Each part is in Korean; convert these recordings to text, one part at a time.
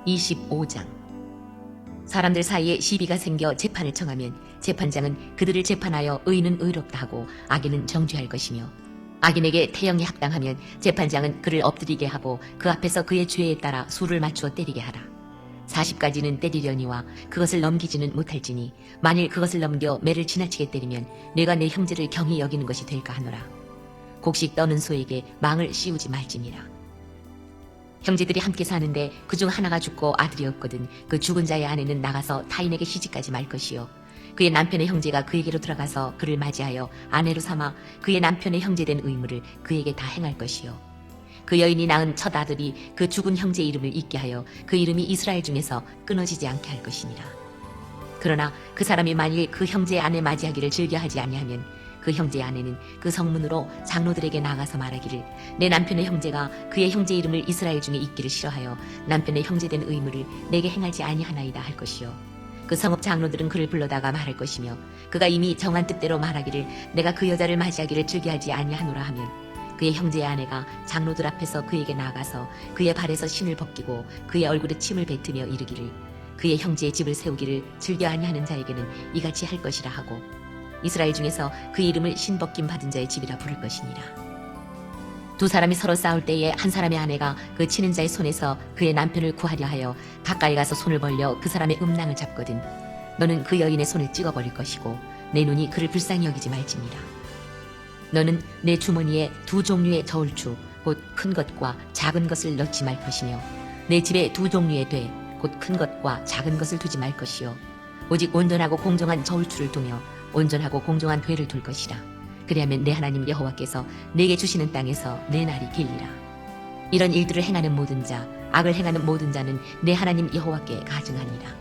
25장. 사람들 사이에 시비가 생겨 재판을 청하면 재판장은 그들을 재판하여 의인은 의롭다 하고 악인은 정죄할 것이며, 악인에게 태형이 합당하면 재판장은 그를 엎드리게 하고 그 앞에서 그의 죄에 따라 수를 맞추어 때리게 하라. 40가지는 때리려니와 그것을 넘기지는 못할지니, 만일 그것을 넘겨 매를 지나치게 때리면 내가 내 형제를 경히 여기는 것이 될까 하노라. 곡식 떠는 소에게 망을 씌우지 말지니라. 형제들이 함께 사는데 그중 하나가 죽고 아들이 없거든 그 죽은 자의 아내는 나가서 타인에게 시집가지 말 것이요, 그의 남편의 형제가 그에게로 들어가서 그를 맞이하여 아내로 삼아 그의 남편의 형제된 의무를 그에게 다 행할 것이요, 그 여인이 낳은 첫 아들이 그 죽은 형제 이름을 잊게 하여 그 이름이 이스라엘 중에서 끊어지지 않게 할 것이니라. 그러나 그 사람이 만일 그 형제의 아내 맞이하기를 즐겨하지 아니하면 그 형제의 아내는 그 성문으로 장로들에게 나가서 말하기를, 내 남편의 형제가 그의 형제 이름을 이스라엘 중에 잊기를 싫어하여 남편의 형제된 의무를 내게 행하지 아니하나이다 할 것이요, 그 성읍 장로들은 그를 불러다가 말할 것이며, 그가 이미 정한 뜻대로 말하기를 내가 그 여자를 맞이하기를 즐겨하지 아니하노라 하면 그의 형제의 아내가 장로들 앞에서 그에게 나아가서 그의 발에서 신을 벗기고 그의 얼굴에 침을 뱉으며 이르기를, 그의 형제의 집을 세우기를 즐겨 아니하는 자에게는 이같이 할 것이라 하고, 이스라엘 중에서 그 이름을 신벗김 받은 자의 집이라 부를 것이니라. 두 사람이 서로 싸울 때에 한 사람의 아내가 그 치는 자의 손에서 그의 남편을 구하려 하여 가까이 가서 손을 벌려 그 사람의 음낭을 잡거든 너는 그 여인의 손을 찍어버릴 것이고 내 눈이 그를 불쌍히 여기지 말지니라. 너는 내 주머니에 두 종류의 저울추 곧 큰 것과 작은 것을 넣지 말 것이며, 내 집에 두 종류의 돼 곧 큰 것과 작은 것을 두지 말 것이요, 오직 온전하고 공정한 저울추를 두며 온전하고 공정한 궤를 둘 것이라. 그리하면 내 하나님 여호와께서 내게 주시는 땅에서 내 날이 길리라. 이런 일들을 행하는 모든 자, 악을 행하는 모든 자는 내 하나님 여호와께 가증하니라.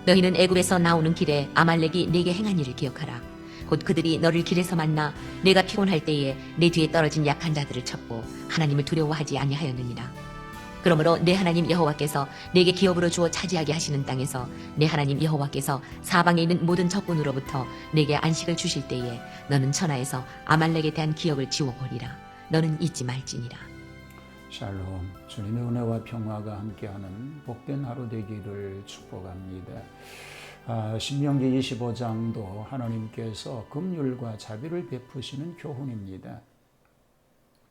너희는 애굽에서 나오는 길에 아말렉이 내게 행한 일을 기억하라. 곧 그들이 너를 길에서 만나 내가 피곤할 때에 내 뒤에 떨어진 약한 자들을 쳤고 하나님을 두려워하지 아니하였느니라. 그러므로 내 하나님 여호와께서 내게 기업으로 주어 차지하게 하시는 땅에서 내 하나님 여호와께서 사방에 있는 모든 적군으로부터 내게 안식을 주실 때에 너는 천하에서 아말렉에 대한 기억을 지워버리라. 너는 잊지 말지니라. 샬롬, 주님의 은혜와 평화가 함께하는 복된 하루 되기를 축복합니다. 신명기 25장도 하나님께서 긍휼과 자비를 베푸시는 교훈입니다.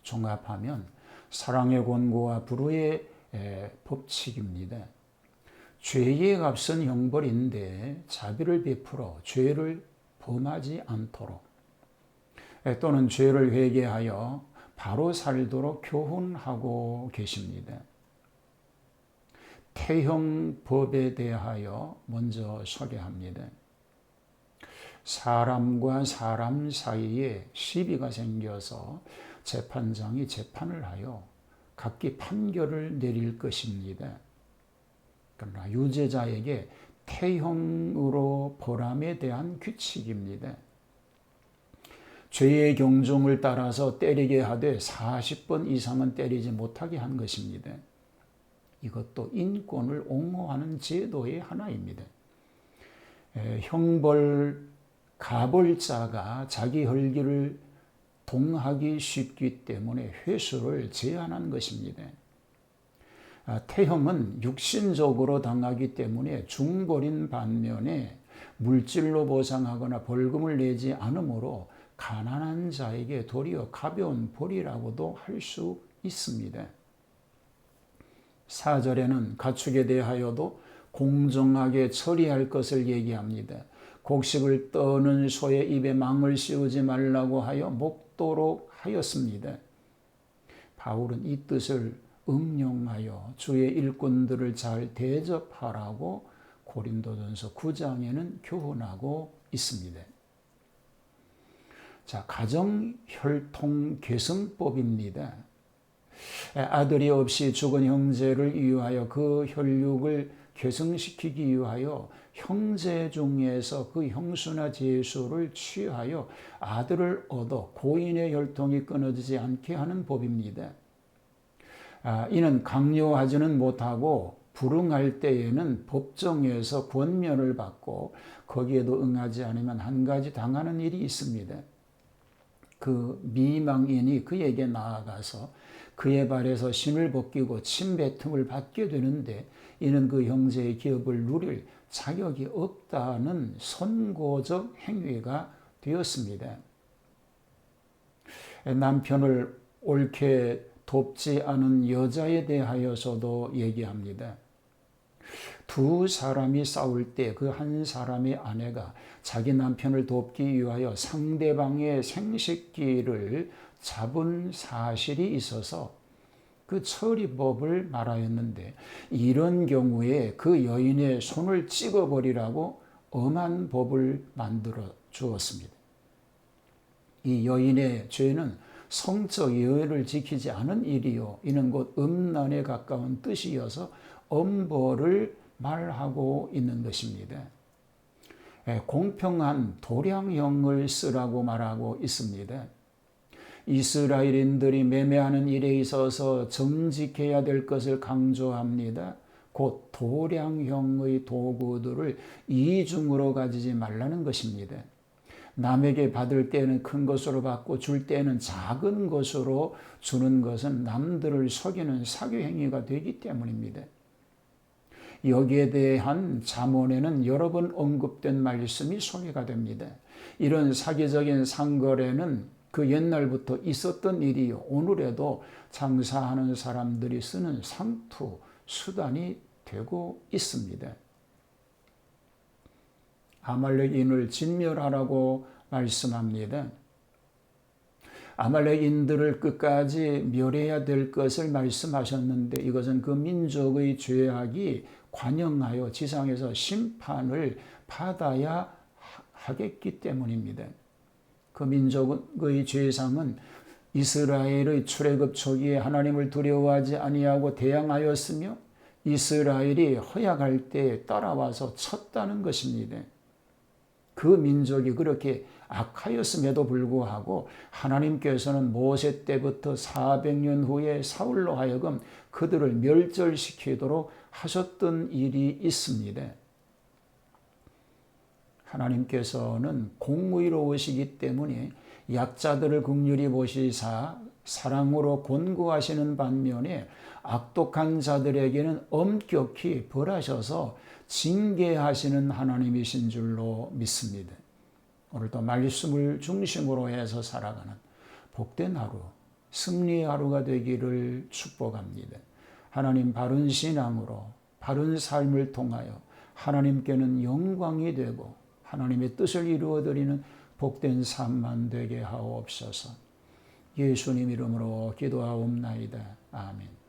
종합하면 사랑의 권고와 불의의 법칙입니다. 죄의 값은 형벌인데 자비를 베풀어 죄를 범하지 않도록, 또는 죄를 회개하여 바로 살도록 교훈하고 계십니다. 태형법에 대하여 먼저 소개합니다. 사람과 사람 사이에 시비가 생겨서 재판장이 재판을 하여 각기 판결을 내릴 것입니다. 그러나 유죄자에게 태형으로 벌함에 대한 규칙입니다. 죄의 경중을 따라서 때리게 하되 40번 이상은 때리지 못하게 한 것입니다. 이것도 인권을 옹호하는 제도의 하나입니다. 형벌 가벌자가 자기 혈기를 동하기 쉽기 때문에 회수를 제한한 것입니다. 태형은 육신적으로 당하기 때문에 중벌인 반면에 물질로 보상하거나 벌금을 내지 않으므로 가난한 자에게 도리어 가벼운 벌이라고도 할 수 있습니다. 4절에는 가축에 대하여도 공정하게 처리할 것을 얘기합니다. 곡식을 떠는 소의 입에 망을 씌우지 말라고 하여 먹도록 하였습니다. 바울은 이 뜻을 응용하여 주의 일꾼들을 잘 대접하라고 고린도전서 9장에는 교훈하고 있습니다. 자, 가정혈통계승법입니다. 아들이 없이 죽은 형제를 이유하여 그 혈육을 계승시키기 위하여 형제 중에서 그 형수나 제수를 취하여 아들을 얻어 고인의 혈통이 끊어지지 않게 하는 법입니다. 이는 강요하지는 못하고 불응할 때에는 법정에서 권면을 받고 거기에도 응하지 않으면 한 가지 당하는 일이 있습니다. 그 미망인이 그에게 나아가서 그의 발에서 신을 벗기고 침뱉음을 받게 되는데 이는 그 형제의 기업을 누릴 자격이 없다는 선고적 행위가 되었습니다. 남편을 옳게 돕지 않은 여자에 대하여서도 얘기합니다. 두 사람이 싸울 때 그 한 사람의 아내가 자기 남편을 돕기 위하여 상대방의 생식기를 잡은 사실이 있어서 그 처리법을 말하였는데 이런 경우에 그 여인의 손을 찍어버리라고 엄한 법을 만들어 주었습니다. 이 여인의 죄는 성적 예의를 지키지 않은 일이요 이는 곧 음란에 가까운 뜻이어서 엄벌을 말하고 있는 것입니다. 공평한 도량형을 쓰라고 말하고 있습니다. 이스라엘인들이 매매하는 일에 있어서 정직해야 될 것을 강조합니다. 곧 도량형의 도구들을 이중으로 가지지 말라는 것입니다. 남에게 받을 때는 큰 것으로 받고 줄 때는 작은 것으로 주는 것은 남들을 속이는 사교 행위가 되기 때문입니다. 여기에 대한 잠언에는 여러 번 언급된 말씀이 소개가 됩니다. 이런 사기적인 상거래는 그 옛날부터 있었던 일이요 오늘에도 장사하는 사람들이 쓰는 상투 수단이 되고 있습니다. 아말렉인을 진멸하라고 말씀합니다. 아말렉인들을 끝까지 멸해야 될 것을 말씀하셨는데 이것은 그 민족의 죄악이 관영하여 지상에서 심판을 받아야 하겠기 때문입니다. 그 민족의 죄상은 이스라엘의 출애굽 초기에 하나님을 두려워하지 아니하고 대항하였으며 이스라엘이 허약할 때 따라와서 쳤다는 것입니다. 그 민족이 그렇게 악하였음에도 불구하고 하나님께서는 모세 때부터 400년 후에 사울로 하여금 그들을 멸절시키도록 하셨던 일이 있습니다. 하나님께서는 공의로우시기 때문에 약자들을 긍휼히 보시사 사랑으로 권고하시는 반면에 악독한 자들에게는 엄격히 벌하셔서 징계하시는 하나님이신 줄로 믿습니다. 오늘도 말씀을 중심으로 해서 살아가는 복된 하루, 승리의 하루가 되기를 축복합니다. 하나님 바른 신앙으로 바른 삶을 통하여 하나님께는 영광이 되고 하나님의 뜻을 이루어드리는 복된 삶만 되게 하옵소서. 예수님 이름으로 기도하옵나이다. 아멘.